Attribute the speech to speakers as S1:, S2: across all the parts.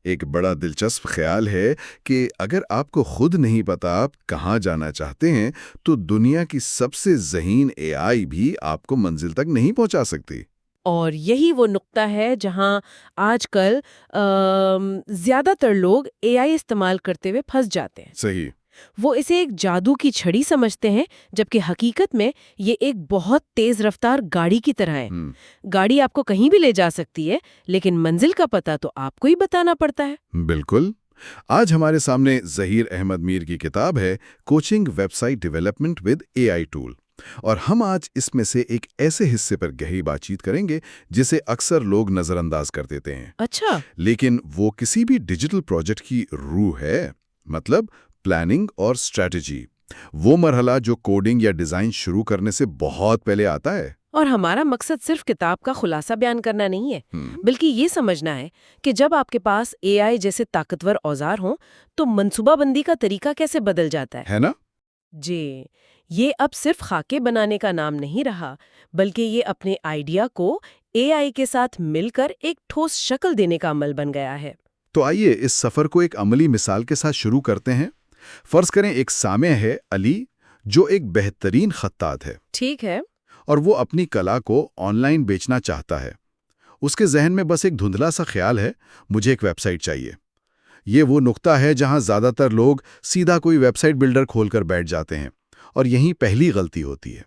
S1: ایک بڑا دلچسپ خیال ہے کہ اگر آپ کو خود نہیں پتا آپ کہاں جانا چاہتے ہیں تو دنیا کی سب سے ذہین اے آئی بھی آپ کو منزل تک نہیں پہنچا سکتی۔
S2: اور یہی وہ نقطہ ہے جہاں آج کل زیادہ تر لوگ اے آئی استعمال کرتے ہوئے پھنس جاتے ہیں۔
S1: صحیح۔
S2: وہ اسے ایک جادو کی چھڑی سمجھتے ہیں، جبکہ حقیقت میں یہ ایک بہت تیز رفتار گاڑی کی طرح ہے۔ گاڑی آپ کو کہیں بھی لے جا سکتی ہے، لیکن منزل کا پتہ تو آپ کو ہی بتانا پڑتا ہے۔
S1: بالکل۔ آج ہمارے سامنے ظہیر احمد میر کی کتاب ہے coaching website development with A I tool, اور ہم آج اس میں سے ایک ایسے حصے پر گہری بات چیت کریں گے جسے اکثر لوگ نظر انداز کر دیتے ہیں۔
S2: اچھا۔
S1: لیکن وہ کسی بھی ڈیجیٹل پروجیکٹ کی روح ہے، مطلب پلاننگ اور اسٹریٹجی، وہ مرحلہ جو کوڈنگ یا ڈیزائن شروع کرنے سے بہت پہلے آتا ہے۔
S2: اور ہمارا مقصد صرف کتاب کا خلاصہ بیان کرنا نہیں ہے، بلکہ یہ سمجھنا ہے کہ جب آپ کے پاس اے آئی جیسے طاقتور اوزار ہوں تو منصوبہ بندی کا طریقہ کیسے بدل جاتا ہے
S1: نا؟
S2: جی، یہ اب صرف خاکے بنانے کا نام نہیں رہا، بلکہ یہ اپنے آئیڈیا کو اے آئی کے ساتھ مل کر ایک ٹھوس شکل دینے کا عمل بن گیا ہے۔
S1: تو آئیے اس سفر کو ایک عملی مثال کے ساتھ شروع کرتے ہیں۔ فرض کریں ایک سامع ہے علی، جو ایک بہترین خطاط ہے۔
S2: ٹھیک ہے۔
S1: اور وہ اپنی کلا کو آن لائن بیچنا چاہتا ہے۔ اس کے ذہن میں بس ایک دھندلا سا خیال ہے، مجھے ایک ویب سائٹ چاہیے۔ یہ وہ نقطہ ہے جہاں زیادہ تر لوگ سیدھا کوئی ویب سائٹ بلڈر کھول کر بیٹھ جاتے ہیں، اور یہیں پہلی غلطی ہوتی ہے۔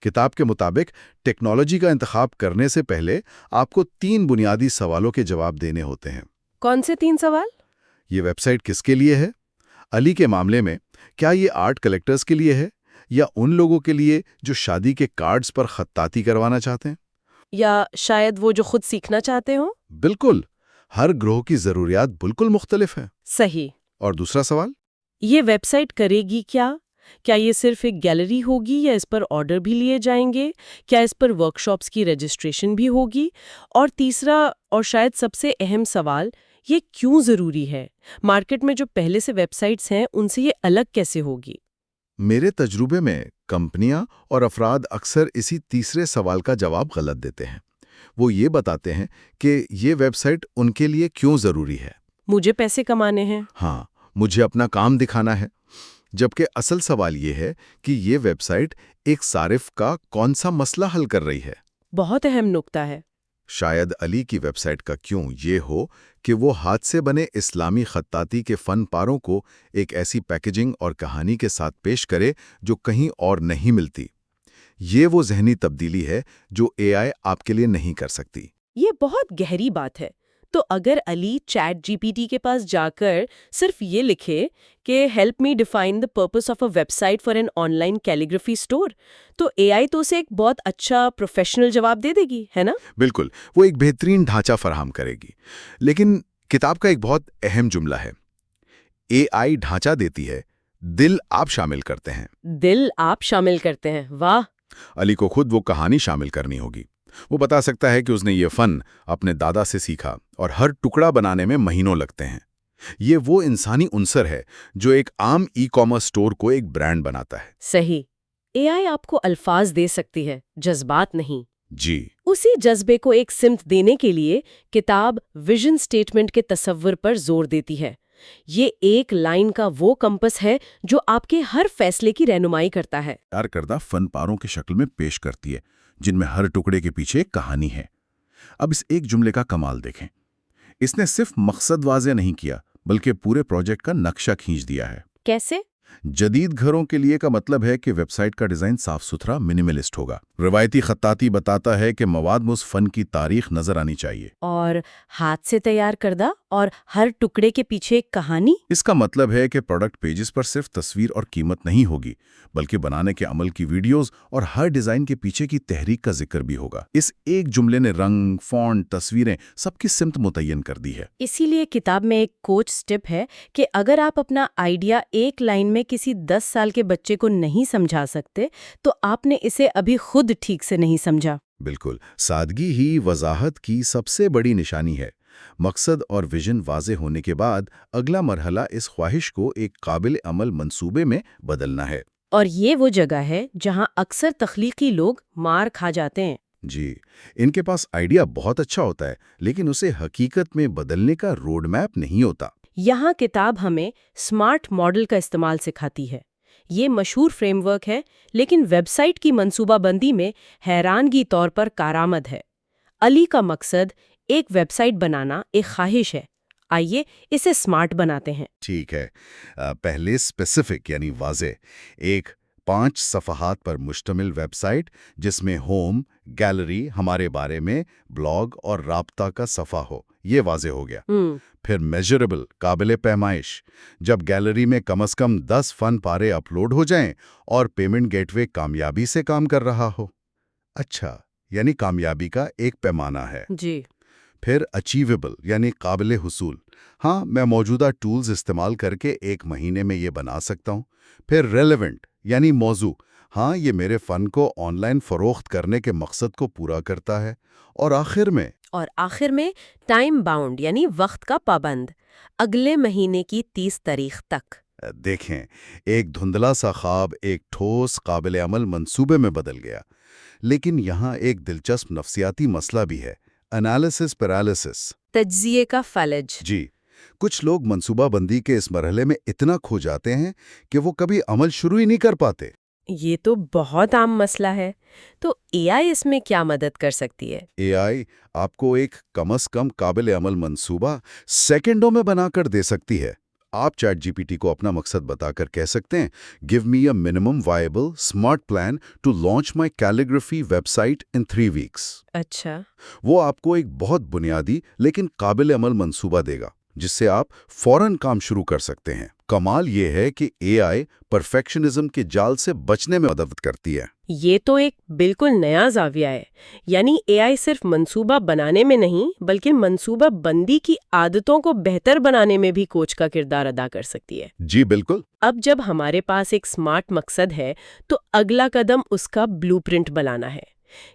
S1: کتاب کے مطابق ٹیکنالوجی کا انتخاب کرنے سے پہلے آپ کو 3 بنیادی سوالوں کے جواب دینے ہوتے ہیں۔
S2: کون سے 3 سوال؟
S1: یہ ویب سائٹ کس کے لیے ہے؟ علی کے معاملے میں کیا یہ آرٹ کلیکٹرز کے لیے ہے، یا ان لوگوں کے لیے جو شادی کے کارڈز پر خطاطی کروانا چاہتے ہیں؟
S2: یا شاید وہ جو خود سیکھنا چاہتے ہوں؟
S1: بالکل، ہر گروہ کی ضروریات بالکل مختلف ہیں۔
S2: صحیح۔
S1: اور دوسرا سوال،
S2: یہ ویب سائٹ کرے گی کیا؟ کیا یہ صرف ایک گیلری ہوگی یا اس پر آرڈر بھی لیے جائیں گے؟ کیا اس پر ورکشاپس کی رجسٹریشن بھی ہوگی؟ اور تیسرا اور شاید سب سے اہم سوال، یہ کیوں ضروری ہے؟ مارکیٹ میں جو پہلے سے ویب سائٹس ہیں ان سے یہ الگ کیسے ہوگی؟
S1: میرے تجربے میں کمپنیاں اور افراد اکثر اسی تیسرے سوال کا جواب غلط دیتے ہیں۔ وہ یہ بتاتے ہیں کہ یہ ویب سائٹ ان کے لیے کیوں ضروری ہے۔
S2: مجھے پیسے کمانے ہیں۔
S1: ہاں، مجھے اپنا کام دکھانا ہے۔ جبکہ اصل سوال یہ ہے کہ یہ ویب سائٹ ایک صارف کا کون سا مسئلہ حل کر رہی ہے۔
S2: بہت اہم نکتہ ہے۔
S1: شاید علی کی ویب سائٹ کا کیوں یہ ہو کہ وہ ہاتھ سے بنے اسلامی خطاطی کے فن پاروں کو ایک ایسی پیکیجنگ اور کہانی کے ساتھ پیش کرے جو کہیں اور نہیں ملتی۔ یہ وہ ذہنی تبدیلی ہے جو اے آئی آپ کے لیے نہیں کر سکتی۔
S2: یہ بہت گہری بات ہے۔ تو اگر علی چیٹ جی پی ٹی کے پاس جا کر صرف یہ لکھے کہ help me define the purpose of a website for an online calligraphy store, تو اے آئی تو اسے ایک بہت اچھا پروفیشنل جواب دے دے گی، ہے نا؟
S1: بالکل، وہ ایک بہترین ڈھانچہ فراہم کرے گی۔ لیکن کتاب کا ایک بہت اہم جملہ ہے، اے آئی ڈھانچہ دیتی ہے، دل آپ شامل کرتے ہیں۔
S2: دل آپ شامل کرتے ہیں، واہ!
S1: علی کو خود وہ کہانی شامل کرنی ہوگی۔ وہ بتا سکتا ہے کہ اس نے یہ فن اپنے دادا سے سیکھا، اور ہر ٹکڑا بنانے میں مہینوں لگتے ہیں۔ یہ وہ انسانی عنصر ہے جو ایک عام ای کامرس اسٹور کو ایک برانڈ بناتا ہے۔
S2: صحیح۔ اے آئی آپ کو الفاظ دے سکتی ہے، جذبات نہیں۔
S1: جی۔
S2: اسی جذبے کو ایک سمت دینے کے لیے کتاب ویژن سٹیٹمنٹ کے تصور پر زور دیتی ہے۔ یہ ایک لائن کا وہ کمپس ہے جو آپ کے ہر فیصلے کی رہنمائی کرتا ہے۔
S1: تیار کردہ فن پاروں کی شکل میں پیش کرتی ہے، جن میں ہر ٹکڑے کے پیچھے ایک کہانی ہے۔ اب اس ایک جملے کا کمال دیکھیں۔ اس نے صرف مقصد واضح نہیں کیا، بلکہ پورے پروجیکٹ کا نقشہ کھینچ دیا ہے۔
S2: کیسے؟
S1: جدید گھروں کے لیے کا مطلب ہے کہ ویب سائٹ کا ڈیزائن صاف ستھرا منیملسٹ ہوگا۔ روایتی خطاطی بتاتا ہے کہ مواد میں اس فن کی تاریخ نظر آنی چاہیے۔
S2: اور ہاتھ سے تیار کردہ اور ہر ٹکڑے کے پیچھے ایک کہانی؟
S1: اس کا مطلب ہے کہ پروڈکٹ پیجز پر صرف تصویر اور قیمت نہیں ہوگی، بلکہ بنانے کے عمل کی ویڈیوز اور ہر ڈیزائن کے پیچھے کی تحریک کا ذکر بھی ہوگا۔ اس ایک جملے نے رنگ، فونٹ، تصویریں سب کی سمت متعین کر دی ہے۔
S2: اسی لیے کتاب میں ایک کوچ سٹپ ہے کہ اگر آپ اپنا آئیڈیا ایک لائن میں کسی 10 سال کے بچے کو نہیں سمجھا سکتے تو آپ نے اسے ابھی خود ٹھیک سے نہیں سمجھا۔
S1: بالکل، سادگی ہی وضاحت کی سب سے بڑی نشانی ہے۔ مقصد اور ویژن واضح ہونے کے بعد اگلا مرحلہ اس خواہش کو ایک قابل عمل منصوبے میں بدلنا ہے۔
S2: اور یہ وہ جگہ ہے جہاں اکثر تخلیقی لوگ مار کھا جاتے ہیں۔
S1: جی، ان کے پاس آئیڈیا بہت اچھا ہوتا ہے لیکن اسے حقیقت میں بدلنے کا روڈ میپ نہیں ہوتا۔
S2: یہاں کتاب ہمیں سمارٹ ماڈل کا استعمال سکھاتی ہے۔ یہ مشہور فریم ورک ہے لیکن ویب سائٹ کی منصوبہ بندی میں حیرانگی طور پر کارآمد ہے۔ علی کا مقصد ایک ویب سائٹ بنانا ایک خواہش ہے، آئیے اسے سمارٹ بناتے ہیں۔
S1: ٹھیک ہے، پہلے اسپیسیفک یعنی واضح ایک 5 صفحات پر مشتمل ویب سائٹ جس میں ہوم، گیلری، ہمارے بارے میں، بلاگ اور رابطہ کا صفحہ ہو، یہ واضح ہو گیا۔ پھر میجربل، قابل پیمائش، جب گیلری میں کم از کم 10 فن پارے اپلوڈ ہو جائیں اور پیمنٹ گیٹ وے کامیابی سے کام کر رہا ہو۔ اچھا، یعنی کامیابی کا ایک پیمانہ ہے۔
S2: جی،
S1: پھر اچیویبل یعنی قابل حصول، ہاں میں موجودہ ٹولز استعمال کر کے 1 مہینے میں یہ بنا سکتا ہوں۔ پھر ریلیونٹ یعنی موضوع، ہاں یہ میرے فن کو آن لائن فروخت کرنے کے مقصد کو پورا کرتا ہے۔ اور آخر میں
S2: ٹائم باؤنڈ یعنی وقت کا پابند، اگلے مہینے کی 30 تاریخ تک۔
S1: دیکھیں، ایک دھندلا سا خواب ایک ٹھوس قابل عمل منصوبے میں بدل گیا۔ لیکن یہاں ایک دلچسپ نفسیاتی مسئلہ بھی ہے، انالیسس پیرالسس،
S2: تجزیے کا فلج۔
S1: جی، کچھ لوگ منصوبہ بندی کے اس مرحلے میں اتنا کھو جاتے ہیں کہ وہ کبھی عمل شروع ہی نہیں کر پاتے۔
S2: یہ تو بہت عام مسئلہ ہے، تو اے آئی اس میں کیا مدد کر سکتی ہے؟
S1: اے آئی آپ کو ایک کم از کم قابل عمل منصوبہ سیکنڈوں میں بنا کر دے سکتی ہے۔ آپ چیٹ جی پی ٹی کو اپنا مقصد بتا کر کہہ سکتے ہیں give me a minimum viable smart plan to launch my calligraphy website in 3 weeks.
S2: اچھا،
S1: وہ آپ کو ایک بہت بنیادی لیکن قابل عمل منصوبہ دے گا جس سے آپ فوراً کام شروع کر سکتے ہیں۔ کمال یہ ہے کہ اے آئی پرفیکشنزم کے جال سے بچنے میں مدد کرتی ہے۔
S2: یہ تو ایک بالکل نیا زاویہ ہے، یعنی اے آئی صرف منصوبہ بنانے میں نہیں بلکہ منصوبہ بندی کی عادتوں کو بہتر بنانے میں بھی کوچ کا کردار ادا کر سکتی ہے۔
S1: جی بالکل۔
S2: اب جب ہمارے پاس ایک سمارٹ مقصد ہے تو اگلا قدم اس کا بلو پرنٹ بنانا ہے۔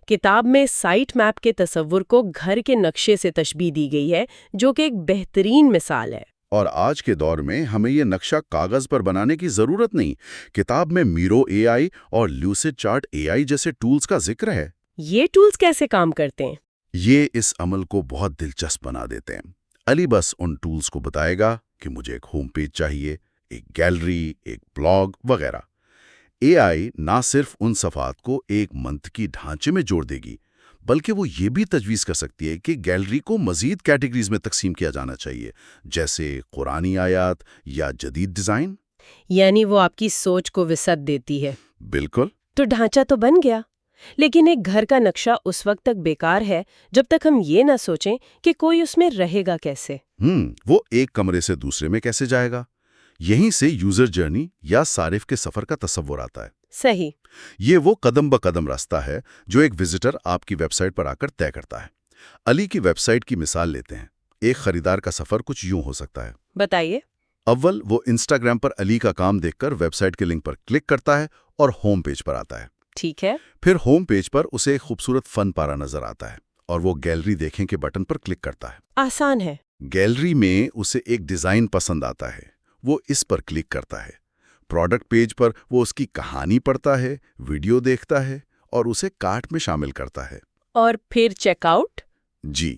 S2: کتاب میں سائٹ میپ کے تصور کو گھر کے نقشے سے تشبیہ دی گئی ہے، جو کہ ایک بہترین مثال ہے۔
S1: اور آج کے دور میں ہمیں یہ نقشہ کاغذ پر بنانے کی ضرورت نہیں۔ کتاب میں میرو اے آئی اور لیوسڈ چارٹ اے آئی جیسے ٹولز کا ذکر ہے۔
S2: یہ ٹولز کیسے کام کرتے ہیں؟
S1: یہ اس عمل کو بہت دلچسپ بنا دیتے ہیں۔ علی بس ان ٹولز کو بتائے گا کہ مجھے ایک ہوم پیج چاہیے، ایک گیلری، ایک بلاگ وغیرہ۔ اے آئی نہ صرف ان صفحات کو ایک منطقی ڈھانچے میں جوڑ دے گی بلکہ وہ یہ بھی تجویز کر سکتی ہے کہ گیلری کو مزید کیٹیگریز میں تقسیم کیا جانا چاہیے، جیسے قرآنی آیات یا جدید ڈیزائن۔
S2: یعنی وہ آپ کی سوچ کو وسعت دیتی ہے۔
S1: بالکل۔
S2: تو ڈھانچہ تو بن گیا، لیکن ایک گھر کا نقشہ اس وقت تک بیکار ہے جب تک ہم یہ نہ سوچیں کہ کوئی اس میں رہے گا کیسے۔
S1: وہ ایک کمرے سے دوسرے میں کیسے جائے گا؟ یہیں سے یوزر جرنی یا صارف کے سفر کا تصور آتا ہے۔
S2: صحیح۔
S1: یہ وہ قدم بقدم راستہ ہے جو ایک وزٹر آپ کی ویب سائٹ پر آ کر طے کرتا ہے۔ علی کی ویب سائٹ کی مثال لیتے ہیں۔ ایک خریدار کا سفر کچھ یوں ہو سکتا ہے۔
S2: بتائیے۔
S1: اول وہ انسٹاگرام پر علی کا کام دیکھ کر ویب سائٹ کے لنک پر کلک کرتا ہے اور ہوم پیج پر آتا ہے۔
S2: ٹھیک ہے۔
S1: پھر ہوم پیج پر اسے ایک خوبصورت فن پارا نظر آتا ہے اور وہ گیلری دیکھیں کے بٹن پر کلک کرتا ہے۔
S2: آسان ہے۔
S1: گیلری میں اسے ایک ڈیزائن پسند آتا ہے، وہ اس پر کلک کرتا ہے۔ پروڈکٹ پیج پر وہ اس کی کہانی پڑھتا ہے، ویڈیو دیکھتا ہے اور اسے کارٹ میں شامل کرتا ہے۔
S2: اور پھر چیک آؤٹ؟
S1: جی،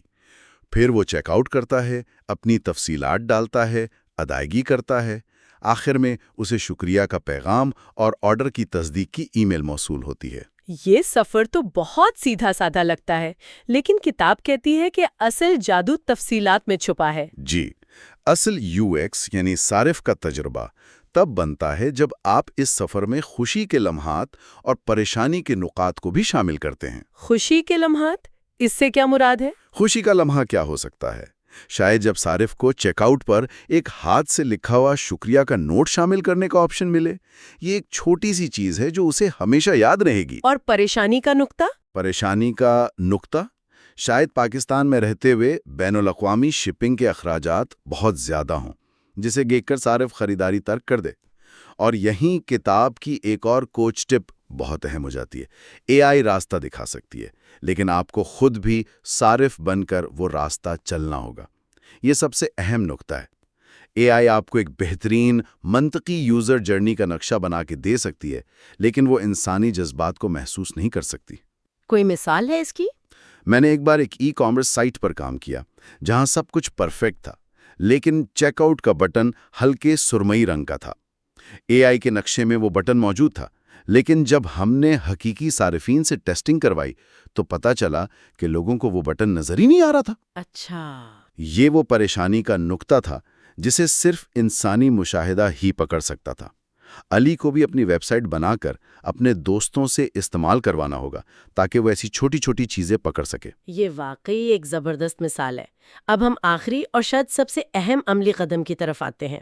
S1: پھر وہ چیک آؤٹ کرتا ہے، اپنی تفصیلات ڈالتا ہے، ادائیگی کرتا ہے۔ آخر میں اسے شکریہ کا پیغام اور آرڈر کی تصدیق کی ای میل موصول ہوتی ہے۔
S2: یہ سفر تو بہت سیدھا سادہ لگتا ہے، لیکن کتاب کہتی ہے کہ اصل جادو تفصیلات میں چھپا ہے۔
S1: جی، اصل یو ایکس یعنی صارف کا تجربہ تب بنتا ہے جب آپ اس سفر میں خوشی کے لمحات اور پریشانی کے نقاط کو بھی شامل کرتے ہیں۔
S2: خوشی کے لمحات؟ اس سے کیا مراد ہے؟
S1: خوشی کا لمحہ کیا ہو سکتا ہے؟ شاید جب صارف کو چیک آؤٹ پر ایک ہاتھ سے لکھا ہوا شکریہ کا نوٹ شامل کرنے کا آپشن ملے۔ یہ ایک چھوٹی سی چیز ہے جو اسے ہمیشہ یاد رہے گی۔
S2: اور پریشانی کا نقطہ؟
S1: پریشانی کا نقطہ شاید پاکستان میں رہتے ہوئے بین الاقوامی شپنگ کے اخراجات بہت زیادہ ہوں، جسے دیکھ کر صارف خریداری ترک کر دے۔ اور یہیں کتاب کی ایک اور کوچ ٹپ بہت اہم ہو جاتی ہے۔ اے آئی راستہ دکھا سکتی ہے، لیکن آپ کو خود بھی صارف بن کر وہ راستہ چلنا ہوگا۔ یہ سب سے اہم نقطہ ہے۔ اے آئی آپ کو ایک بہترین منطقی یوزر جرنی کا نقشہ بنا کے دے سکتی ہے، لیکن وہ انسانی جذبات کو محسوس نہیں کر سکتی۔
S2: کوئی مثال ہے اس کی؟
S1: میں نے ایک بار ایک ای کامرس سائٹ پر کام کیا جہاں سب کچھ پرفیکٹ تھا، لیکن چیک آؤٹ کا بٹن ہلکے سرمئی رنگ کا تھا۔ اے آئی کے نقشے میں وہ بٹن موجود تھا، لیکن جب ہم نے حقیقی صارفین سے ٹیسٹنگ کروائی تو پتہ چلا کہ لوگوں کو وہ بٹن نظر ہی نہیں آ رہا تھا۔
S2: اچھا،
S1: یہ وہ پریشانی کا نقطہ تھا جسے صرف انسانی مشاہدہ ہی پکڑ سکتا تھا۔ علی کو بھی اپنی ویب سائٹ بنا کر اپنے دوستوں سے استعمال کروانا ہوگا تاکہ وہ ایسی چھوٹی چھوٹی چیزیں پکڑ سکے۔
S2: یہ واقعی ایک زبردست مثال ہے۔ اب ہم آخری اور شاید سب سے اہم عملی قدم کی طرف آتے ہیں،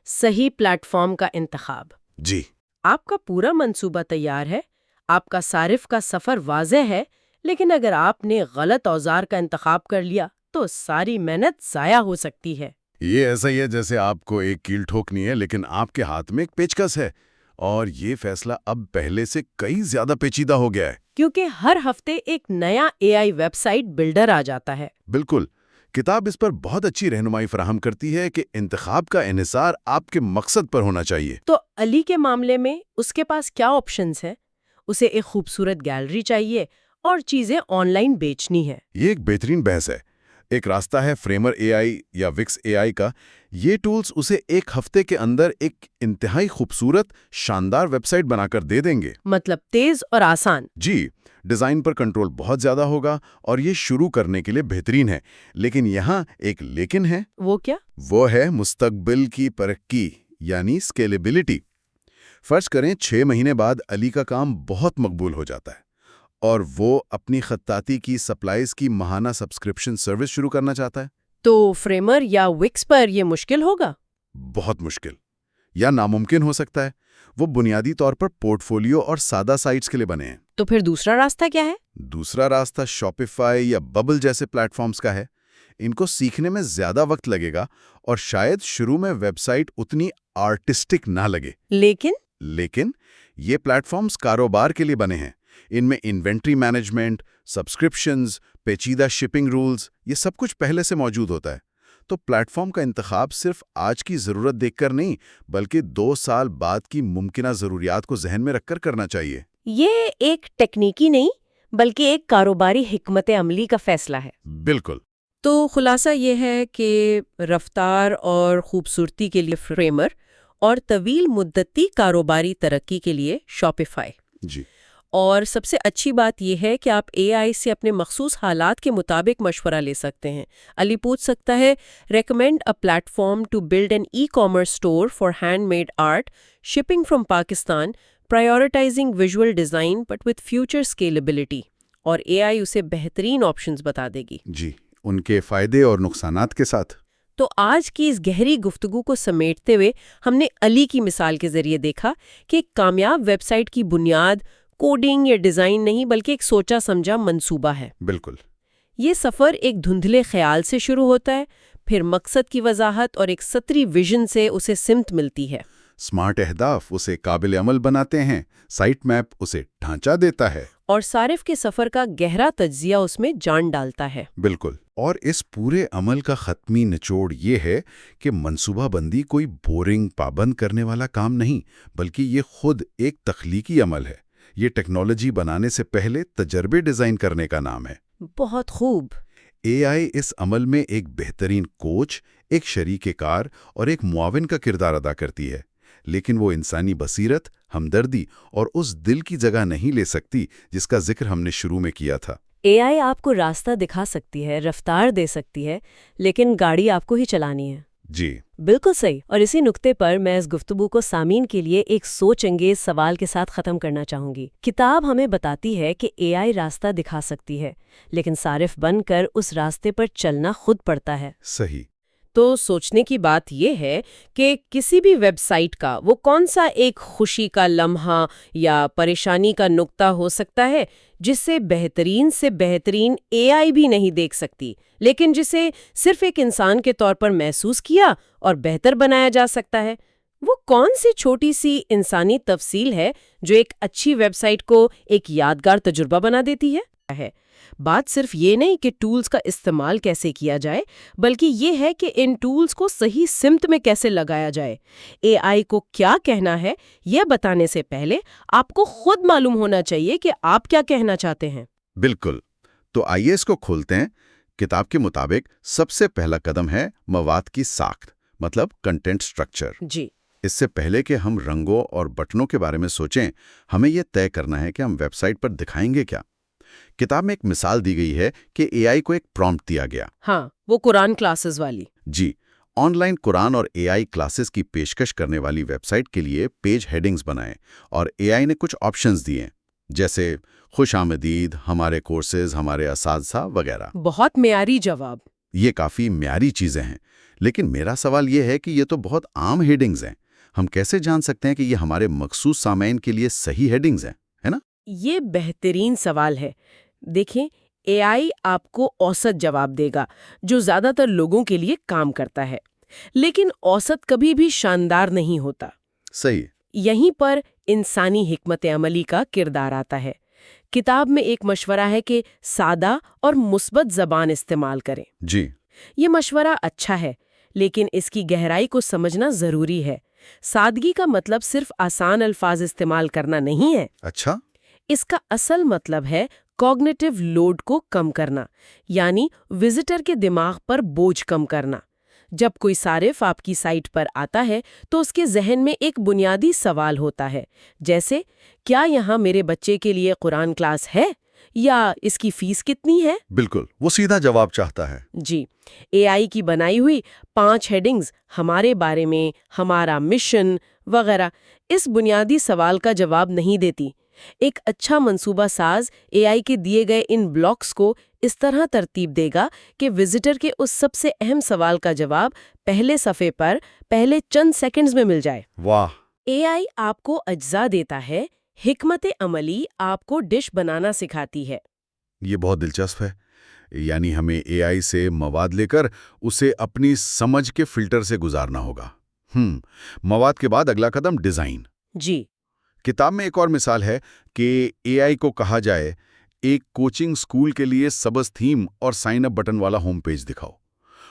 S2: صحیح پلیٹ فارم کا انتخاب۔
S1: جی،
S2: آپ کا پورا منصوبہ تیار ہے، آپ کا صارف کا سفر واضح ہے، لیکن اگر آپ نے غلط اوزار کا انتخاب کر لیا تو ساری محنت ضائع ہو سکتی ہے۔
S1: یہ ایسا ہی ہے جیسے آپ کو ایک کیل ٹھوکنی ہے لیکن آپ کے ہاتھ میں ایک پیچکس ہے، اور یہ فیصلہ اب پہلے سے کئی زیادہ پیچیدہ ہو گیا ہے۔
S2: کیونکہ ہر ہفتے ایک نیا اے آئی ویب سائٹ بلڈر آ جاتا ہے۔
S1: بالکل، کتاب اس پر بہت اچھی رہنمائی فراہم کرتی ہے کہ انتخاب کا انحصار آپ کے مقصد پر ہونا چاہیے۔
S2: تو علی کے معاملے میں اس کے پاس کیا آپشنز ہیں؟ اسے ایک خوبصورت گیلری چاہیے اور چیزیں آن لائن بیچنی ہے۔
S1: یہ ایک بہترین بحث ہے۔ ایک راستہ ہے فریمر اے آئی یا وکس اے آئی کا۔ یہ ٹولز اسے ایک ہفتے کے اندر ایک انتہائی خوبصورت، شاندار ویب سائٹ بنا کر دے دیں گے۔
S2: مطلب تیز اور آسان۔
S1: جی، ڈیزائن پر کنٹرول بہت زیادہ ہوگا اور یہ شروع کرنے کے لیے بہترین ہے، لیکن یہاں ایک لیکن ہے۔
S2: وہ کیا؟
S1: وہ ہے مستقبل کی ترقی، یعنی اسکیلیبلٹی۔ فرض کریں 6 مہینے بعد علی کا کام بہت مقبول ہو جاتا ہے اور وہ اپنی خطاطی کی سپلائز کی ماہانہ سبسکرپشن سروس شروع کرنا چاہتا ہے۔
S2: تو فریمر یا وکس پر یہ مشکل ہوگا؟
S1: بہت مشکل یا ناممکن ہو سکتا ہے۔ وہ بنیادی طور پر پورٹ فولیو اور سادہ سائٹس کے لیے بنے ہیں۔
S2: تو پھر دوسرا راستہ کیا ہے؟
S1: دوسرا راستہ شاپیفائی یا ببل جیسے پلیٹ فارمز کا ہے۔ ان کو سیکھنے میں زیادہ وقت لگے گا اور شاید شروع میں ویب سائٹ اتنی آرٹسٹک نہ لگے۔ لیکن یہ پلیٹ فارمز کاروبار کے لیے بنے ہیں۔ ان میں انوینٹری مینجمنٹ، سبسکرپشنز، پیچیدہ شپنگ رولز، یہ سب کچھ پہلے سے موجود ہوتا ہے۔ تو پلیٹ فارم کا انتخاب صرف آج کی ضرورت دیکھ کر نہیں، بلکہ 2 سال بعد کی ممکنہ ضروریات کو ذہن میں رکھ کر کرنا چاہیے۔
S2: یہ ایک تکنیکی نہیں بلکہ ایک کاروباری حکمت عملی کا فیصلہ ہے۔
S1: بالکل۔
S2: تو خلاصہ یہ ہے کہ رفتار اور خوبصورتی کے لیے فریمر اور طویل مدتی کاروباری ترقی کے لیے شاپیفائی۔
S1: جی،
S2: اور سب سے اچھی بات یہ ہے کہ آپ اے آئی سے اپنے مخصوص حالات کے مطابق مشورہ لے سکتے ہیں۔ علی پوچھ سکتا ہے، recommend a platform to build an e commerce store for handmade art, shipping from Pakistan, prioritizing visual design but with future scalability, اور اے آئی اسے بہترین آپشنز بتا دے گی۔
S1: جی، ان کے فائدے اور نقصانات کے ساتھ۔
S2: تو آج کی اس گہری گفتگو کو سمیٹتے ہوئے ہم نے علی کی مثال کے ذریعے دیکھا کہ ایک کامیاب ویب سائٹ کی بنیاد کوڈنگ یا ڈیزائن نہیں بلکہ ایک سوچا سمجھا منصوبہ ہے۔
S1: بالکل۔
S2: یہ سفر ایک دھندلے خیال سے شروع ہوتا ہے، پھر مقصد کی وضاحت اور ایک سطری ویژن سے اسے سمت ملتی ہے۔
S1: سمارٹ اہداف اسے قابل عمل بناتے ہیں، سائٹ میپ اسے ڈھانچہ دیتا ہے،
S2: اور صارف کے سفر کا گہرا تجزیہ اس میں جان ڈالتا ہے۔
S1: بالکل۔ اور اس پورے عمل کا حتمی نچوڑ یہ ہے کہ منصوبہ بندی کوئی بورنگ پابند کرنے والا کام نہیں، بلکہ یہ خود ایک تخلیقی عمل ہے۔ یہ ٹیکنالوجی بنانے سے پہلے تجربے ڈیزائن کرنے کا نام ہے۔
S2: بہت خوب۔
S1: اے آئی اس عمل میں ایک بہترین کوچ، ایک شریک کار اور ایک معاون کا کردار ادا کرتی ہے، لیکن وہ انسانی بصیرت، ہمدردی اور اس دل کی جگہ نہیں لے سکتی جس کا ذکر ہم نے شروع میں کیا تھا۔
S2: اے آئی آپ کو راستہ دکھا سکتی ہے، رفتار دے سکتی ہے، لیکن گاڑی آپ کو ہی چلانی ہے۔
S1: جی،
S2: بالکل صحیح۔ اور اسی نقطے پر میں اس گفتگو کو سامعین کے لیے ایک سوچ انگیز سوال کے ساتھ ختم کرنا چاہوں گی۔ کتاب ہمیں بتاتی ہے کہ اے آئی راستہ دکھا سکتی ہے، لیکن صارف بن کر اس راستے پر چلنا خود پڑتا ہے۔
S1: صحیح۔
S2: تو سوچنے کی بات یہ ہے کہ کسی بھی ویب سائٹ کا وہ کون سا ایک خوشی کا لمحہ یا پریشانی کا نقطہ ہو سکتا ہے جس سے بہترین اے آئی بھی نہیں دیکھ سکتی، لیکن جسے صرف ایک انسان کے طور پر محسوس کیا اور بہتر بنایا جا سکتا ہے۔ وہ کون سی چھوٹی سی انسانی تفصیل ہے جو ایک اچھی ویب سائٹ کو ایک یادگار تجربہ بنا دیتی ہے؟ بات صرف یہ نہیں کہ ٹولز کا استعمال کیسے کیا جائے، بلکہ یہ ہے کہ ان ٹولز کو صحیح سمت میں کیسے لگایا جائے۔ اے آئی کو کیا کہنا ہے یہ بتانے سے پہلے آپ کو خود معلوم ہونا چاہیے کہ آپ کیا کہنا چاہتے ہیں۔
S1: بالکل. تو آئیے اس کو کھولتے ہیں. کتاب کے مطابق سب سے پہلا قدم ہے مواد کی ساخت، مطلب کنٹینٹ سٹرکچر.
S2: جی.
S1: اس سے پہلے کہ ہم رنگوں اور بٹنوں کے بارے میں سوچیں، ہمیں یہ طے کرنا ہے کہ ہم ویب سائٹ پر دکھائیں گے کیا. کتاب میں ایک مثال دی گئی ہے کہ اے آئی کو ایک پرومپٹ دیا گیا.
S2: ہاں، وہ قرآن کلاسز والی.
S1: جی، آن لائن قرآن اور اے آئی کلاسز کی پیشکش کرنے والی ویب سائٹ کے لیے پیج ہیڈنگز بنائیں، اور اے آئی نے کچھ آپشنز دیے جیسے خوش آمدید، ہمارے کورسز، ہمارے اساتذہ وغیرہ.
S2: بہت معیاری جواب.
S1: یہ کافی معیاری چیزیں ہیں، لیکن میرا سوال یہ ہے کہ یہ تو بہت عام ہیڈنگز ہیں. ہم کیسے جان سکتے ہیں کہ یہ ہمارے مخصوص سامعین کے لیے صحیح ہیڈنگز ہیں، ہے نا؟
S2: یہ بہترین سوال ہے. دیکھیں، اے آئی آپ کو اوسط جواب دے گا جو زیادہ تر لوگوں کے لیے کام کرتا ہے، لیکن اوسط کبھی بھی شاندار نہیں ہوتا.
S1: صحیح.
S2: یہیں پر انسانی حکمت عملی کا کردار آتا ہے. کتاب میں ایک مشورہ ہے کہ سادہ اور مثبت زبان استعمال کریں.
S1: جی.
S2: یہ مشورہ اچھا ہے، لیکن اس کی گہرائی کو سمجھنا ضروری ہے. سادگی کا مطلب صرف آسان الفاظ استعمال کرنا نہیں ہے.
S1: اچھا.
S2: اس کا اصل مطلب ہے کوگنیٹو لوڈ کو کم کرنا، یعنی وزٹر کے دماغ پر بوجھ کم کرنا. جب کوئی صارف آپ کی سائٹ پر آتا ہے تو اس کے ذہن میں ایک بنیادی سوال ہوتا ہے، جیسے کیا یہاں میرے بچے کے لیے قرآن کلاس ہے، یا اس کی فیس کتنی ہے؟
S1: بالکل، وہ سیدھا جواب چاہتا ہے.
S2: جی. اے آئی کی بنائی ہوئی 5 ہیڈنگز ہمارے بارے میں، ہمارا مشن وغیرہ اس بنیادی سوال کا جواب نہیں دیتی. ایک اچھا منصوبہ ساز اے آئی کے دیے گئے ان بلاکس کو اس طرح ترتیب دے گا کہ وزٹر کے اس سب سے اہم سوال کا جواب پہلے صفحے پر پہلے چند سیکنڈز میں مل جائے.
S1: واہ.
S2: اے آئی آپ کو اجزا دیتا ہے، حکمت عملی آپ کو ڈش بنانا سکھاتی ہے.
S1: یہ بہت دلچسپ ہے. یعنی ہمیں اے آئی سے مواد لے کر اسے اپنی سمجھ کے فلٹر سے گزارنا ہوگا. مواد کے بعد اگلا قدم ڈیزائن.
S2: جی.
S1: کتاب میں ایک اور مثال ہے کہ اے آئی کو کہا جائے ایک کوچنگ سکول کے لیے سبز تھیم اور سائن اپ بٹن والا ہوم پیج دکھاؤ،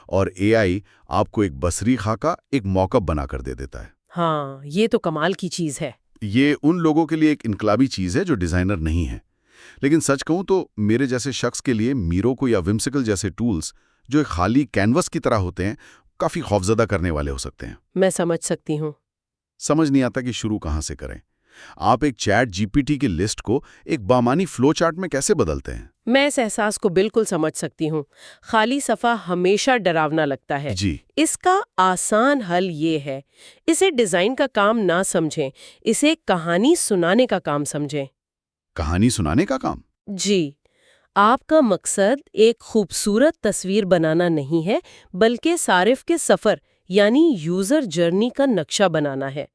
S1: اور اے آئی آپ کو ایک بصری خاکہ، ایک موک اپ بنا کر دے دیتا ہے.
S2: ہاں، یہ تو کمال کی چیز ہے.
S1: یہ ان لوگوں کے لیے ایک انقلابی چیز ہے جو ڈیزائنر نہیں ہے. لیکن سچ کہوں تو میرے جیسے شخص کے لیے میروکو یا ومسیکل جیسے ٹولز جو ایک خالی کینوس کی طرح ہوتے ہیں کافی خوفزدہ کرنے والے ہو سکتے ہیں.
S2: میں سمجھ سکتی ہوں.
S1: سمجھ نہیں آتا کہ شروع کہاں سے کریں. آپ ایک چیٹ جی پی ٹی کی لسٹ کو ایک بامانی فلو چارٹ میں کیسے بدلتے ہیں؟
S2: میں اس احساس کو بالکل سمجھ سکتی ہوں. خالی صفحہ ہمیشہ ڈراونا لگتا ہے.
S1: جی.
S2: اس کا آسان حل یہ ہے، اسے ڈیزائن کا کام نہ سمجھیں، اسے کہانی سنانے کا کام سمجھیں.
S1: کہانی سنانے کا کام؟
S2: جی. آپ کا مقصد ایک خوبصورت تصویر بنانا نہیں ہے، بلکہ صارف کے سفر یعنی یوزر جرنی کا نقشہ بنانا ہے.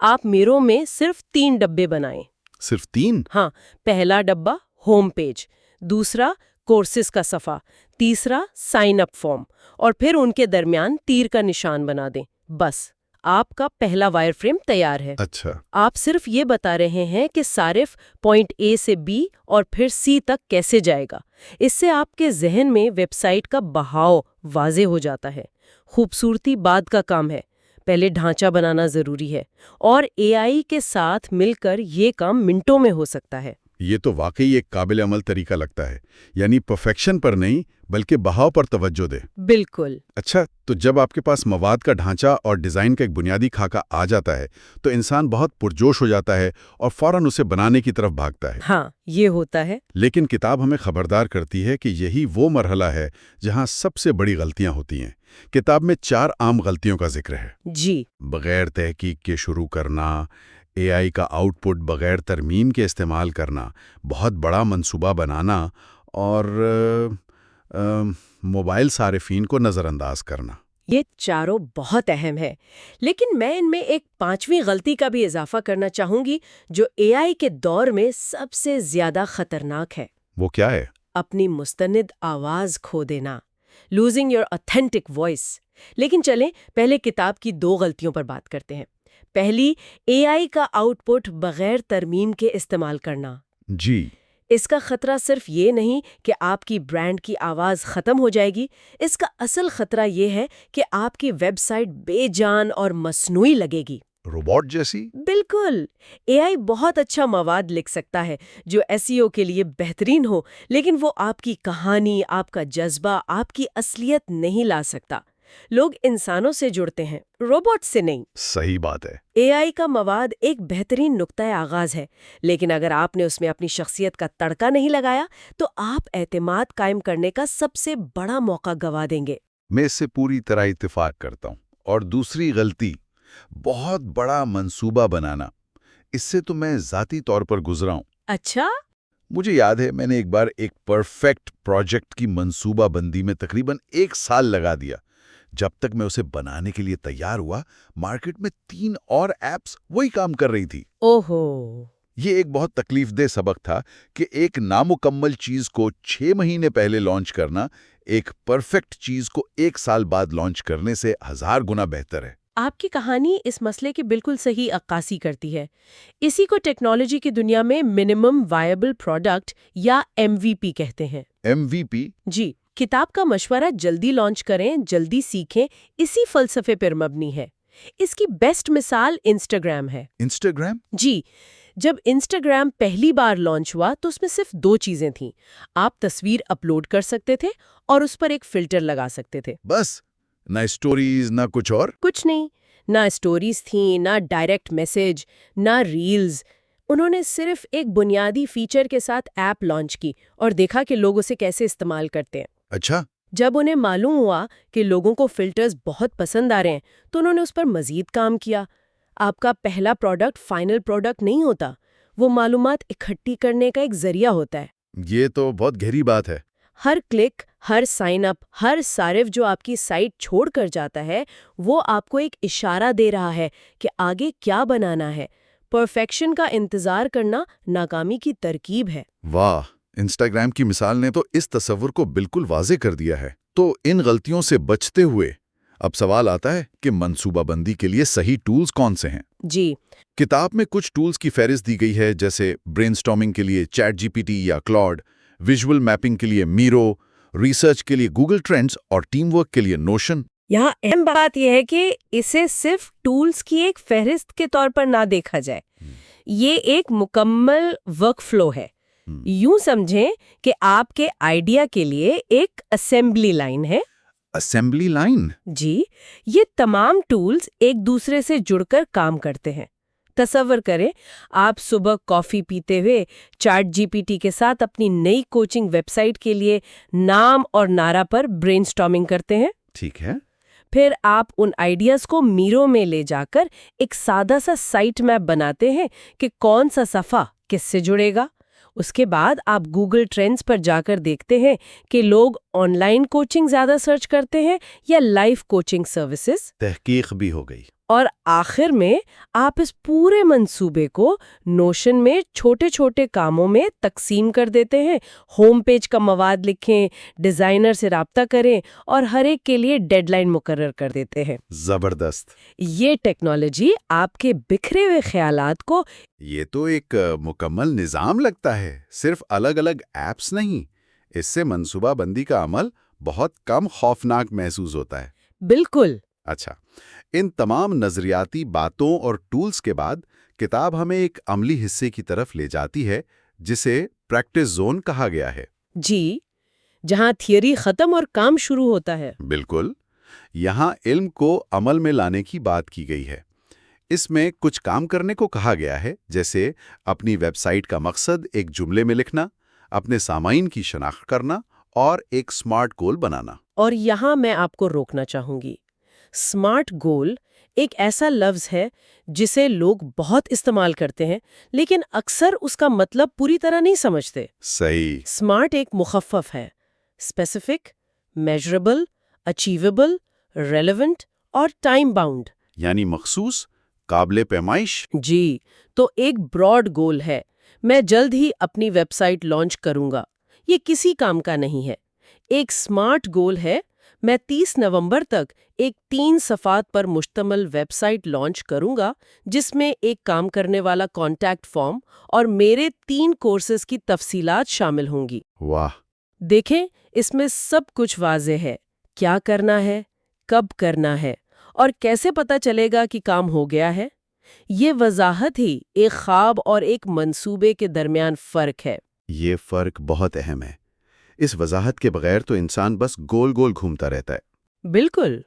S2: آپ میرو میں صرف 3 ڈبے بنائیں.
S1: صرف 3؟
S2: ہاں. پہلا ڈبہ ہوم پیج، دوسرا کورسز کا صفحہ، تیسرا سائن اپ فارم، اور پھر ان کے درمیان تیر کا نشان بنا دیں. بس آپ کا پہلا وائر فریم تیار ہے.
S1: اچھا.
S2: آپ صرف یہ بتا رہے ہیں کہ صارف پوائنٹ اے سے بی اور پھر سی تک کیسے جائے گا. اس سے آپ کے ذہن میں ویب سائٹ کا بہاؤ واضح ہو جاتا ہے. خوبصورتی بعد کا کام ہے، پہلے ڈھانچہ بنانا ضروری ہے، اور اے آئی کے ساتھ مل کر یہ کام منٹوں میں ہو سکتا ہے.
S1: یہ تو واقعی ایک قابل عمل طریقہ لگتا ہے. یعنی پرفیکشن پر نہیں بلکہ بہاؤ پر توجہ دے.
S2: بالکل.
S1: اچھا، تو جب آپ کے پاس مواد کا ڈھانچہ اور ڈیزائن کا ایک بنیادی خاکہ آ جاتا ہے تو انسان بہت پرجوش ہو جاتا ہے اور فوراً اسے بنانے کی طرف بھاگتا ہے.
S2: ہاں، یہ ہوتا ہے.
S1: لیکن کتاب ہمیں خبردار کرتی ہے کہ یہی وہ مرحلہ ہے جہاں سب سے بڑی غلطیاں ہوتی ہیں. کتاب میں 4 عام غلطیوں کا ذکر ہے.
S2: جی. بغیر
S1: بغیر تحقیق کے شروع کرنا، اے آئی کا آؤٹ پٹ بغیر ترمیم کے استعمال کرنا، بہت بڑا منصوبہ بنانا، اور موبائل صارفین کو نظر انداز کرنا.
S2: یہ چاروں بہت اہم ہے، لیکن میں ان میں ایک 5ویں غلطی کا بھی اضافہ کرنا چاہوں گی جو اے آئی کے دور میں سب سے زیادہ خطرناک ہے.
S1: وہ کیا ہے؟
S2: اپنی مستند آواز کھو دینا. Losing your authentic voice. لیکن چلیں پہلے کتاب کی 2 غلطیوں پر بات کرتے ہیں. پہلی، اے آئی کا آؤٹ پٹ بغیر ترمیم کے استعمال کرنا.
S1: جی.
S2: اس کا خطرہ صرف یہ نہیں کہ آپ کی برانڈ کی آواز ختم ہو جائے گی، اس کا اصل خطرہ یہ ہے کہ آپ کی ویب سائٹ بے جان اور مصنوعی لگے گی.
S1: روبوٹ جیسی؟
S2: بالکل. AI بہت اچھا مواد لکھ سکتا ہے جو SEO کے لیے بہترین ہو، لیکن وہ آپ کی کہانی، آپ کا جذبہ، آپ کی اصلیت نہیں لا سکتا. لوگ انسانوں سے جڑتے ہیں، روبوٹ سے نہیں.
S1: صحیح بات ہے.
S2: AI کا مواد ایک بہترین نقطۂ آغاز ہے، لیکن اگر آپ نے اس میں اپنی شخصیت کا تڑکا نہیں لگایا تو آپ اعتماد قائم کرنے کا سب سے بڑا موقع گوا دیں گے.
S1: میں اس سے پوری طرح اتفاق کرتا ہوں. اور دوسری غلطی، بہت بڑا منصوبہ بنانا. اس سے تو میں ذاتی طور پر گزرا ہوں.
S2: اچھا؟
S1: مجھے یاد ہے میں نے ایک بار ایک پرفیکٹ پروجیکٹ کی منصوبہ بندی میں تقریباً 1 سال لگا دیا. جب تک میں اسے بنانے کے لیے تیار ہوا، مارکیٹ میں 3 اور ایپس وہی کام کر رہی تھی.
S2: اوہو.
S1: یہ ایک بہت تکلیف دہ سبق تھا کہ ایک نامکمل چیز کو 6 مہینے پہلے لانچ کرنا ایک پرفیکٹ چیز کو 1 سال بعد لانچ کرنے سے 1000 گنا بہتر ہے.
S2: آپ کی کہانی اس مسئلے کی بالکل صحیح عکاسی کرتی ہے. اسی کو ٹیکنالوجی کی دنیا میں منیمم وائبل پروڈکٹ یا MVP کہتے ہیں.
S1: MVP؟
S2: جی. کتاب کا مشورہ جلدی لانچ کریں، جلدی سیکھیں، اسی فلسفے پر مبنی ہے. اس کی بیسٹ مثال انسٹاگرام ہے.
S1: انسٹاگرام؟
S2: جی. جب انسٹاگرام پہلی بار لانچ ہوا تو اس میں صرف 2 چیزیں تھیں. آپ تصویر اپلوڈ کر سکتے تھے اور اس پر ایک فلٹر لگا سکتے تھے.
S1: بس؟ نہ اسٹوریز، نہ کچھ اور؟
S2: کچھ نہیں. نہ اسٹوریز تھیں، نہ ڈائریکٹ میسج، نہ ریلز. انہوں نے صرف ایک بنیادی فیچر کے ساتھ ایپ لانچ کی اور دیکھا کہ لوگ اسے کیسے استعمال کرتے ہیں.
S1: اچھا.
S2: جب انہیں معلوم ہوا کہ لوگوں کو فلٹرز بہت پسند آ رہے ہیں تو انہوں نے اس پر مزید کام کیا. آپ کا پہلا پروڈکٹ فائنل پروڈکٹ نہیں ہوتا، وہ معلومات اکٹھی کرنے کا ایک ذریعہ ہوتا ہے.
S1: یہ تو بہت گہری بات ہے.
S2: ہر کلک، ہر سائن اپ، ہر صارف جو آپ کی سائٹ چھوڑ کر جاتا ہے وہ آپ کو ایک اشارہ دے رہا ہے کہ آگے کیا بنانا ہے. پرفیکشن کا انتظار کرنا ناکامی کی ترکیب ہے.
S1: واہ، انسٹاگرام کی مثال نے تو اس تصور کو بالکل واضح کر دیا ہے. تو ان غلطیوں سے بچتے ہوئے اب سوال آتا ہے کہ منصوبہ بندی کے لیے صحیح ٹولز کون سے ہیں؟
S2: جی.
S1: کتاب میں کچھ ٹولز کی فہرست دی گئی ہے، جیسے برین سٹارمنگ کے لیے چیٹ GPT یا کلاؤڈ، ویژول میپنگ کے لیے میرو، ریسرچ کے لیے گوگل ٹرینڈز اور ٹیم ورک کے لیے نوشن.
S2: یہاں اہم بات یہ ہے کہ اسے صرف ٹولز کی ایک فہرست کے طور پر نہ دیکھا جائے. یہ ایک مکمل ورک فلو ہے. یوں سمجھیں کہ آپ کے آئیڈیا کے لیے ایک اسمبلی لائن ہے.
S1: Assembly line?
S2: جی. یہ تمام ٹولز ایک دوسرے سے جڑ کر کام کرتے ہیں. تصور کریں آپ صبح کافی پیتے ہوئے چیٹ GPT کے ساتھ اپنی نئی کوچنگ ویب سائٹ کے لیے نام اور نعرہ پر برین سٹارمنگ کرتے ہیں.
S1: ٹھیک ہے.
S2: پھر آپ ان آئیڈیاز کو میرو میں لے جا کر ایک سادہ سا سائٹ میپ بناتے ہیں کہ کون سا صفحہ کس سے جڑے گا. اس کے بعد آپ گوگل ٹرینڈز پر جا کر دیکھتے ہیں کہ لوگ آن لائن کوچنگ زیادہ سرچ کرتے ہیں یا لائف کوچنگ سروسز.
S1: تحقیق بھی ہو گئی.
S2: اور آخر میں آپ اس پورے منصوبے کو نوشن میں چھوٹے چھوٹے کاموں میں تقسیم کر دیتے ہیں. ہوم پیج کا مواد لکھیں، ڈیزائنر سے رابطہ کریں اور ہر ایک کے لیے ڈیڈ لائن مقرر کر دیتے ہیں.
S1: زبردست.
S2: یہ ٹیکنالوجی آپ کے بکھرے ہوئے خیالات کو
S1: یہ تو ایک مکمل نظام لگتا ہے، صرف الگ الگ ایپس نہیں. اس سے منصوبہ بندی کا عمل بہت کم خوفناک محسوس ہوتا ہے.
S2: بالکل.
S1: اچھا، ان تمام نظریاتی باتوں اور ٹولز کے بعد کتاب ہمیں ایک عملی حصے کی طرف لے جاتی ہے جسے پریکٹس زون کہا گیا ہے.
S2: جی. جہاں تھیوری ختم اور کام شروع ہوتا ہے.
S1: بالکل. یہاں علم کو عمل میں لانے کی بات کی گئی ہے. اس میں کچھ کام کرنے کو کہا گیا ہے، جیسے اپنی ویب سائٹ کا مقصد ایک جملے میں لکھنا، اپنے سامعین کی شناخت کرنا اور ایک سمارٹ گول بنانا.
S2: اور یہاں میں آپ کو روکنا چاہوں گی. سمارٹ گول ایک ایسا لفظ ہے جسے لوگ بہت استعمال کرتے ہیں لیکن اکثر اس کا مطلب پوری طرح نہیں سمجھتے.
S1: صحیح.
S2: سمارٹ ایک مخفف ہے. اسپیسیفک، میجربل، اچیویبل، ریلیونٹ اور ٹائم باؤنڈ.
S1: یعنی مخصوص، قابل پیمائش.
S2: جی. تو ایک براڈ گول ہے، میں جلد ہی اپنی ویب سائٹ لانچ کروں گا. یہ کسی کام کا نہیں ہے. ایک سمارٹ گول ہے، میں 30 نومبر تک ایک 3 صفحات پر مشتمل ویب سائٹ لانچ کروں گا جس میں ایک کام کرنے والا کانٹیکٹ فارم اور میرے 3 کورسز کی تفصیلات شامل ہوں گی.
S1: واہ.
S2: دیکھیں، اس میں سب کچھ واضح ہے. کیا کرنا ہے، کب کرنا ہے اور کیسے پتہ چلے گا کہ کام ہو گیا ہے. یہ وضاحت ہی ایک خواب اور ایک منصوبے کے درمیان فرق ہے۔
S1: یہ فرق بہت اہم ہے۔ اس وضاحت کے بغیر تو انسان بس گول گول گھومتا رہتا ہے۔
S2: بالکل۔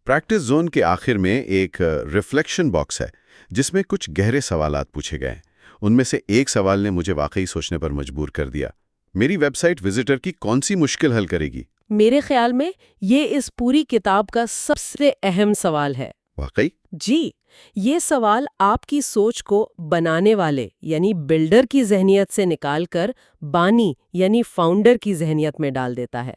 S1: پریکٹس زون کے آخر میں ایک ریفلیکشن باکس ہے جس میں کچھ گہرے سوالات پوچھے گئے ہیں۔ ان میں سے ایک سوال نے مجھے واقعی سوچنے پر مجبور کر دیا۔ میری ویب سائٹ وزٹر کی کون سی مشکل حل کرے گی؟
S2: میرے خیال میں یہ اس پوری کتاب کا سب سے اہم سوال ہے۔
S1: واقعی؟
S2: جی، یہ سوال آپ کی سوچ کو بنانے والے یعنی بلڈر کی ذہنیت سے نکال کر بانی یعنی فاؤنڈر کی ذہنیت میں ڈال دیتا ہے۔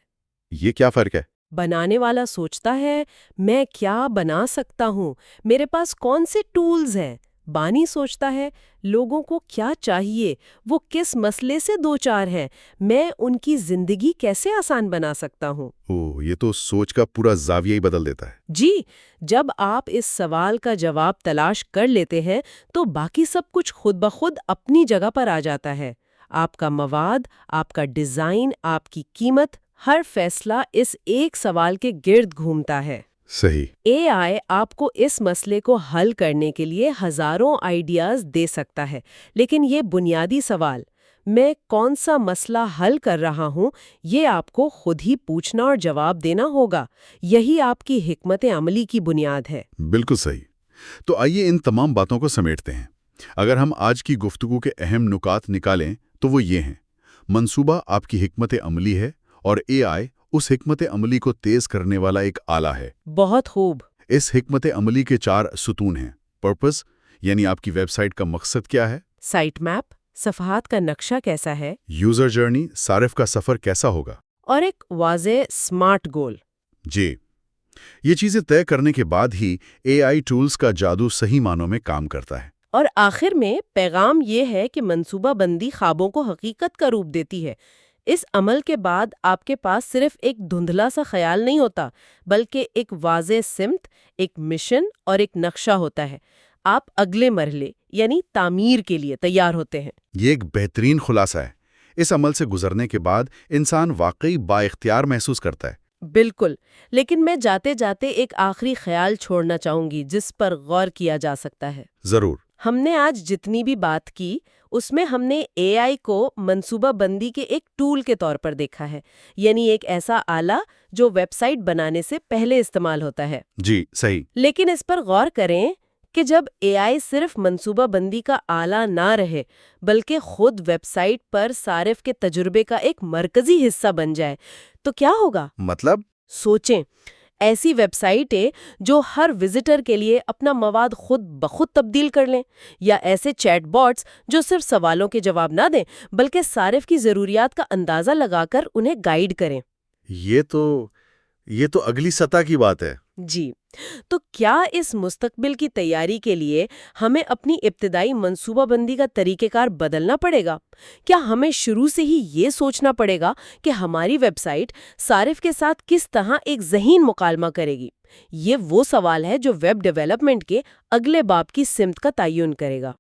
S1: یہ کیا فرق ہے؟
S2: بنانے والا سوچتا ہے میں کیا بنا سکتا ہوں، میرے پاس کون سے ٹولز ہیں۔ بانی سوچتا ہے لوگوں کو کیا چاہیے، وہ کس مسئلے سے دوچار ہیں، میں ان کی زندگی کیسے آسان بنا سکتا ہوں۔
S1: یہ تو سوچ کا پورا زاویہ ہی بدل دیتا ہے۔
S2: جی، جب آپ اس سوال کا جواب تلاش کر لیتے ہیں تو باقی سب کچھ خود بخود اپنی جگہ پر آ جاتا ہے۔ آپ کا مواد، آپ کا ڈیزائن، آپ کی قیمت، ہر فیصلہ اس ایک سوال کے گرد گھومتا ہے۔
S1: صحیح۔
S2: اے آئی آپ کو اس مسئلے کو حل کرنے کے لیے ہزاروں آئیڈیاز دے سکتا ہے، لیکن یہ بنیادی سوال، میں کون سا مسئلہ حل کر رہا ہوں، یہ آپ کو خود ہی پوچھنا اور جواب دینا ہوگا۔ یہی آپ کی حکمت عملی کی بنیاد ہے۔
S1: بالکل صحیح۔ تو آئیے ان تمام باتوں کو سمیٹتے ہیں۔ اگر ہم آج کی گفتگو کے اہم نکات نکالیں تو وہ یہ ہیں: منصوبہ آپ کی حکمت عملی ہے اور اے آئی اس حکمت عملی کو تیز کرنے والا ایک آلہ ہے۔
S2: بہت خوب۔
S1: اس حکمت عملی کے 4 ستون ہیں۔ پرپس، یعنی آپ کی ویب سائٹ کا مقصد کیا ہے؟
S2: سائٹ میپ، صفحات کا نقشہ کیسا ہے؟
S1: یوزر جرنی، صارف کا سفر کیسا ہوگا؟
S2: اور ایک واضح سمارٹ گول۔
S1: جی، یہ چیزیں طے کرنے کے بعد ہی اے آئی ٹولز کا جادو صحیح معنوں میں کام کرتا ہے۔
S2: اور آخر میں پیغام یہ ہے کہ منصوبہ بندی خوابوں کو حقیقت کا روپ دیتی ہے۔ اس عمل کے بعد آپ کے پاس صرف ایک دھندلا سا خیال نہیں ہوتا، بلکہ ایک واضح سمت، ایک مشن اور ایک نقشہ ہوتا ہے۔ آپ اگلے مرحلے یعنی تعمیر کے لیے تیار ہوتے ہیں۔
S1: یہ ایک بہترین خلاصہ ہے۔ اس عمل سے گزرنے کے بعد انسان واقعی با اختیار محسوس کرتا ہے۔
S2: بالکل، لیکن میں جاتے جاتے ایک آخری خیال چھوڑنا چاہوں گی جس پر غور کیا جا سکتا ہے۔
S1: ضرور۔
S2: ہم نے آج جتنی بھی بات کی اس میں ہم نے اے آئی کو منصوبہ بندی کے ایک ٹول کے طور پر دیکھا ہے، یعنی ایک ایسا آلہ جو ویب سائٹ بنانے سے پہلے استعمال ہوتا ہے۔
S1: جی، صحیح۔
S2: لیکن اس پر غور کریں کہ جب اے آئی صرف منصوبہ بندی کا آلہ نہ رہے بلکہ خود ویب سائٹ پر صارف کے تجربے کا ایک مرکزی حصہ بن جائے تو کیا ہوگا؟
S1: مطلب؟
S2: سوچیں، ایسی ویب سائٹیں جو ہر وزٹر کے لیے اپنا مواد خود بخود تبدیل کر لیں، یا ایسے چیٹ باٹس جو صرف سوالوں کے جواب نہ دیں بلکہ صارف کی ضروریات کا اندازہ لگا کر انہیں گائیڈ کریں۔
S1: یہ تو اگلی سطح کی بات ہے۔
S2: جی، تو کیا اس مستقبل کی تیاری کے لیے ہمیں اپنی ابتدائی منصوبہ بندی کا طریقہ کار بدلنا پڑے گا؟ کیا ہمیں شروع سے ہی یہ سوچنا پڑے گا کہ ہماری ویب سائٹ صارف کے ساتھ کس طرح ایک ذہین مکالمہ کرے گی؟ یہ وہ سوال ہے جو ویب ڈیولپمنٹ کے اگلے باب کی سمت کا تعین کرے گا۔